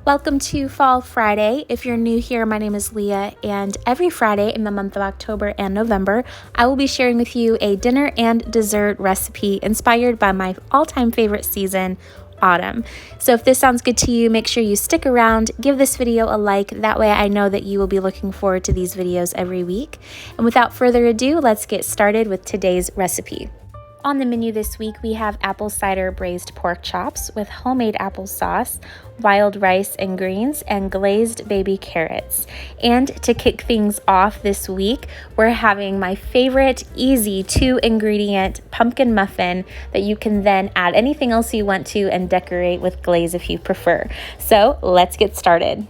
Welcome to Fall Friday. If you're new here, my name is Leah, and every Friday in the month of October and November, I will be sharing with you a dinner and dessert recipe inspired by my all-time favorite season, autumn. So if this sounds good to you, make sure you stick around, give this video a like, that way I know that you will be looking forward to these videos every week. And without further ado, let's get started with today's recipe. On the menu this week, we have apple cider braised pork chops with homemade applesauce, wild rice and greens, and glazed baby carrots. And to kick things off this week, we're having my favorite easy 2-ingredient pumpkin muffin that you can then add anything else you want to and decorate with glaze if you prefer. So let's get started.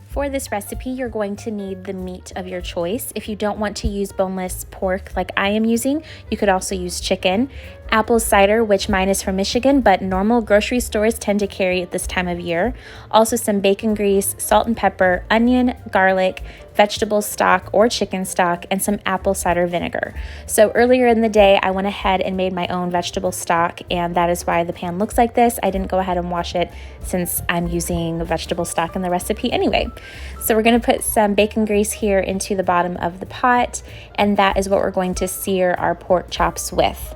For this recipe, you're going to need the meat of your choice. If you don't want to use boneless pork like I am using, you could also use chicken. Apple cider, which mine is from Michigan, but normal grocery stores tend to carry at this time of year. Also some bacon grease, salt and pepper, onion, garlic, vegetable stock or chicken stock, and some apple cider vinegar. So earlier in the day, I went ahead and made my own vegetable stock, and that is why the pan looks like this. I didn't go ahead and wash it since I'm using vegetable stock in the recipe anyway. So we're gonna put some bacon grease here into the bottom of the pot, and that is what we're going to sear our pork chops with.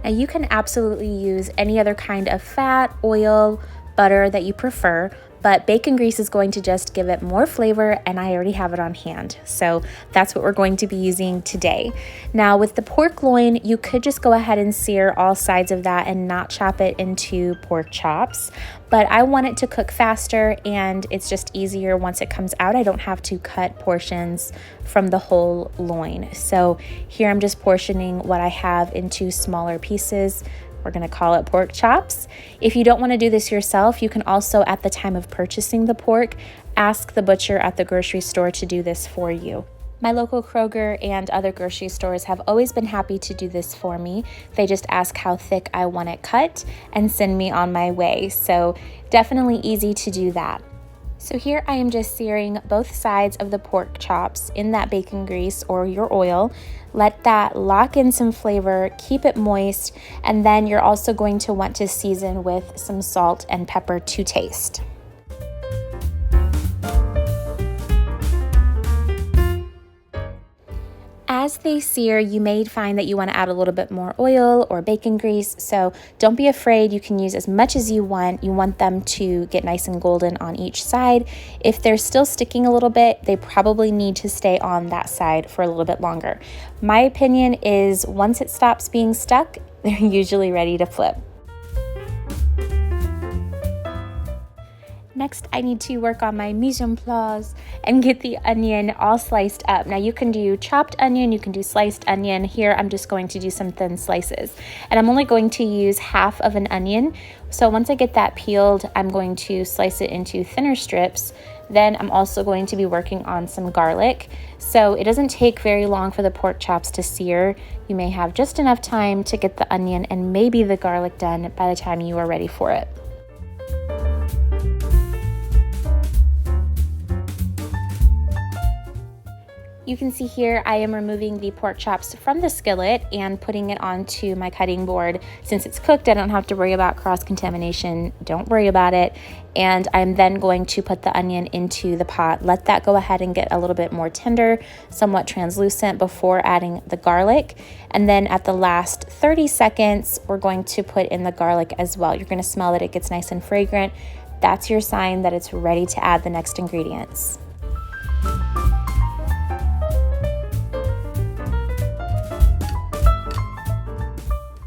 Now you can absolutely use any other kind of fat, oil, butter that you prefer, but bacon grease is going to just give it more flavor, and I already have it on hand. So that's what we're going to be using today. Now with the pork loin, you could just go ahead and sear all sides of that and not chop it into pork chops. But I want it to cook faster, and it's just easier once it comes out. I don't have to cut portions from the whole loin. So here I'm just portioning what I have into smaller pieces. We're gonna call it pork chops. If you don't wanna do this yourself, you can also, at the time of purchasing the pork, ask the butcher at the grocery store to do this for you. My local Kroger and other grocery stores have always been happy to do this for me. They just ask how thick I want it cut and send me on my way. So definitely easy to do that. So here I am just searing both sides of the pork chops in that bacon grease or your oil. Let that lock in some flavor, keep it moist, and then you're also going to want to season with some salt and pepper to taste. As they sear, you may find that you want to add a little bit more oil or bacon grease, so don't be afraid. You can use as much as you want. You want them to get nice and golden on each side. If they're still sticking a little bit, they probably need to stay on that side for a little bit longer. My opinion is once it stops being stuck, they're usually ready to flip. Next, I need to work on my mise en place and get the onion all sliced up. Now you can do chopped onion, you can do sliced onion. Here I'm just going to do some thin slices. And I'm only going to use half of an onion. So once I get that peeled, I'm going to slice it into thinner strips. Then I'm also going to be working on some garlic. So it doesn't take very long for the pork chops to sear. You may have just enough time to get the onion and maybe the garlic done by the time you are ready for it. You can see here I am removing the pork chops from the skillet and putting it onto my cutting board. Since it's cooked, I don't have to worry about cross-contamination. Don't worry about it. And I'm then going to put the onion into the pot. Let that go ahead and get a little bit more tender, somewhat translucent before adding the garlic. And then at the last 30 seconds, we're going to put in the garlic as well. You're going to smell that it gets nice and fragrant. That's your sign that it's ready to add the next ingredients.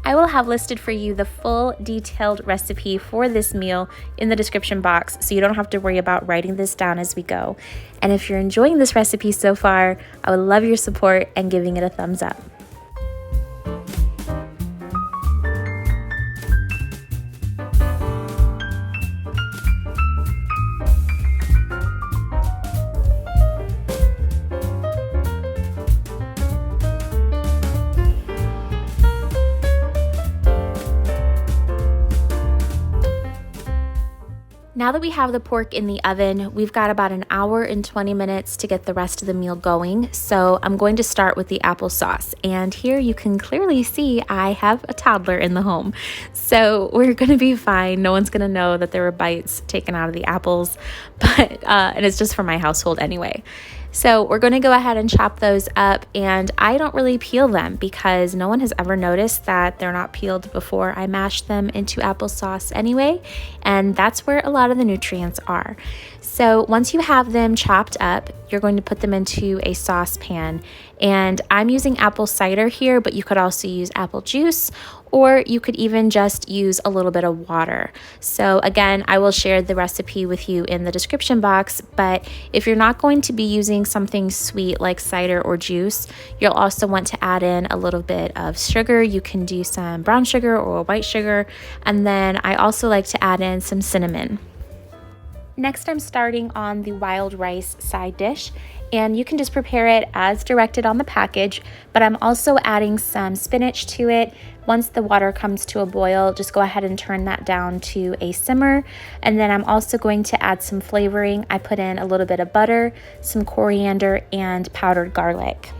I will have listed for you the full detailed recipe for this meal in the description box, so you don't have to worry about writing this down as we go. And if you're enjoying this recipe so far, I would love your support and giving it a thumbs up. Now that we have the pork in the oven, we've got about an hour and 20 minutes to get the rest of the meal going. So I'm going to start with the applesauce. And here you can clearly see I have a toddler in the home. So we're gonna be fine. No one's gonna know that there were bites taken out of the apples, and it's just for my household anyway. So we're going to go ahead and chop those up, and I don't really peel them because no one has ever noticed that they're not peeled before I mash them into applesauce anyway, and that's where a lot of the nutrients are. So once you have them chopped up, you're going to put them into a saucepan, and I'm using apple cider here, but you could also use apple juice, or you could even just use a little bit of water. So again, I will share the recipe with you in the description box, but if you're not going to be using something sweet like cider or juice, you'll also want to add in a little bit of sugar. You can do some brown sugar or white sugar, and then I also like to add in some cinnamon. Next, I'm starting on the wild rice side dish, and you can just prepare it as directed on the package, but I'm also adding some spinach to it. Once the water comes to a boil, just go ahead and turn that down to a simmer, and then I'm also going to add some flavoring. I put in a little bit of butter, some coriander, and powdered garlic.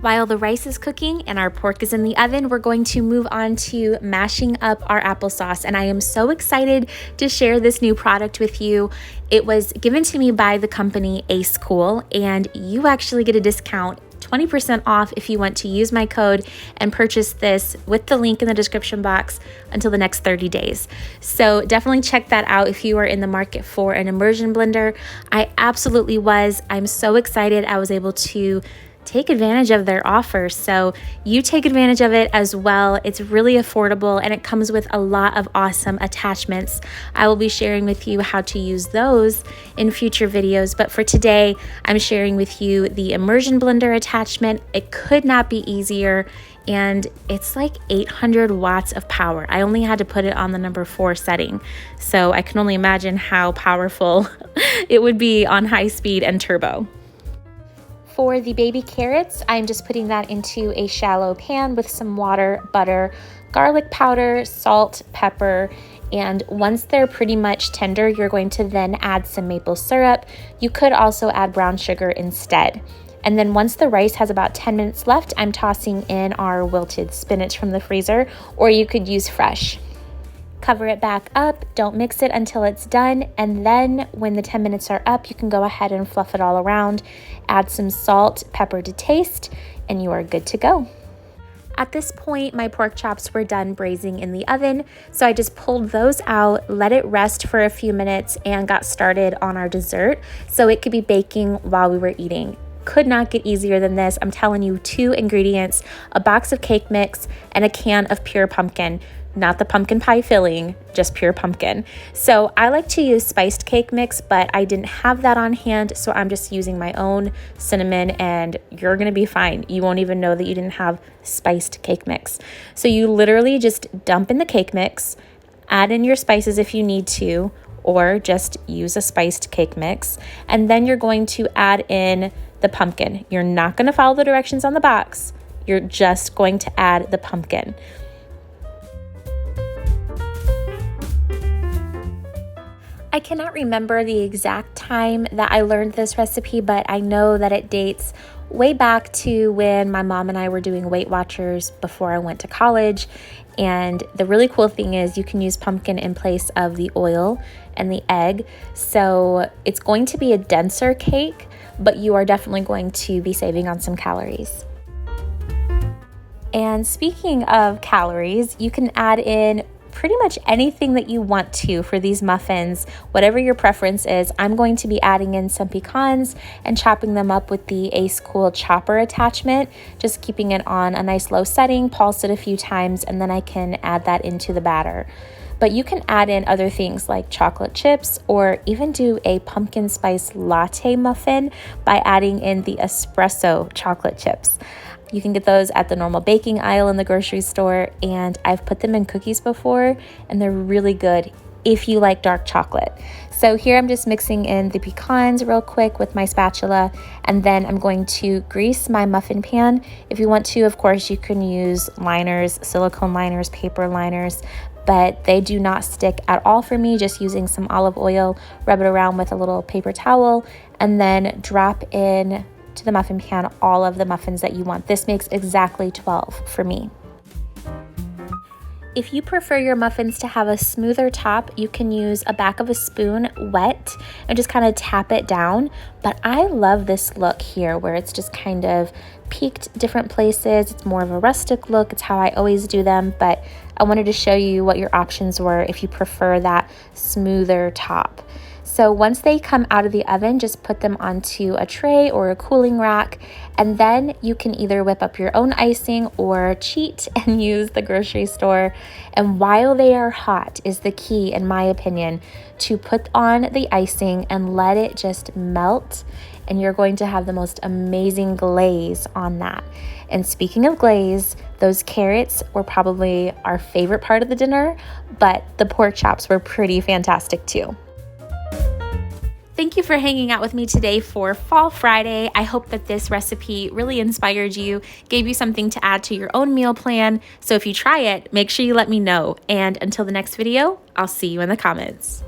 While the rice is cooking and our pork is in the oven, we're going to move on to mashing up our applesauce. And I am so excited to share this new product with you. It was given to me by the company AceKool, and you actually get a discount, 20% off if you want to use my code and purchase this with the link in the description box until the next 30 days. So definitely check that out if you are in the market for an immersion blender. I absolutely was. I'm so excited I was able to take advantage of their offer. So you take advantage of it as well. It's really affordable, and it comes with a lot of awesome attachments. I will be sharing with you how to use those in future videos, but for today, I'm sharing with you the immersion blender attachment. It could not be easier, and it's like 800 watts of power. I only had to put it on the number 4 setting, so I can only imagine how powerful it would be on high speed and turbo. For the baby carrots, I'm just putting that into a shallow pan with some water, butter, garlic powder, salt, pepper, and once they're pretty much tender, you're going to then add some maple syrup. You could also add brown sugar instead. And then once the rice has about 10 minutes left, I'm tossing in our wilted spinach from the freezer, or you could use fresh. Cover it back up, don't mix it until it's done, and then when the 10 minutes are up, you can go ahead and fluff it all around, add some salt, pepper to taste, and you are good to go. At this point, my pork chops were done braising in the oven, so I just pulled those out, let it rest for a few minutes, and got started on our dessert so it could be baking while we were eating. Could not get easier than this. I'm telling you, 2 ingredients, a box of cake mix, and a can of pure pumpkin. Not the pumpkin pie filling, just pure pumpkin. So I like to use spiced cake mix, but I didn't have that on hand, so I'm just using my own cinnamon, and you're gonna be fine. You won't even know that you didn't have spiced cake mix. So you literally just dump in the cake mix, add in your spices if you need to, or just use a spiced cake mix, and then you're going to add in the pumpkin. You're not gonna follow the directions on the box. You're just going to add the pumpkin. I cannot remember the exact time that I learned this recipe, but I know that it dates way back to when my mom and I were doing Weight Watchers before I went to college. And the really cool thing is you can use pumpkin in place of the oil and the egg. So it's going to be a denser cake, but you are definitely going to be saving on some calories. And speaking of calories, you can add in pretty much anything that you want to for these muffins, whatever your preference is. I'm going to be adding in some pecans and chopping them up with the AceKool chopper attachment, just keeping it on a nice low setting, pulse it a few times, and then I can add that into the batter. But you can add in other things like chocolate chips, or even do a pumpkin spice latte muffin by adding in the espresso chocolate chips. You can get those at the normal baking aisle in the grocery store, and I've put them in cookies before, and they're really good. if you like dark chocolate. So here I'm just mixing in the pecans real quick with my spatula, and then I'm going to grease my muffin pan. If you want to, of course, you can use liners, silicone liners, paper liners, but they do not stick at all for me. Just using some olive oil, rub it around with a little paper towel, and then drop in to the muffin pan all of the muffins that you want. This makes exactly 12 for me. If you prefer your muffins to have a smoother top, you can use a back of a spoon wet and just kind of tap it down. But I love this look here where it's just kind of peaked different places. It's more of a rustic look. It's how I always do them, but I wanted to show you what your options were if you prefer that smoother top. So once they come out of the oven, just put them onto a tray or a cooling rack, and then you can either whip up your own icing or cheat and use the grocery store. And while they are hot is the key, in my opinion, to put on the icing and let it just melt, and you're going to have the most amazing glaze on that. And speaking of glaze, those carrots were probably our favorite part of the dinner, but the pork chops were pretty fantastic too. Thank you for hanging out with me today for Fall Friday. I hope that this recipe really inspired you, gave you something to add to your own meal plan. So if you try it, make sure you let me know. And until the next video, I'll see you in the comments.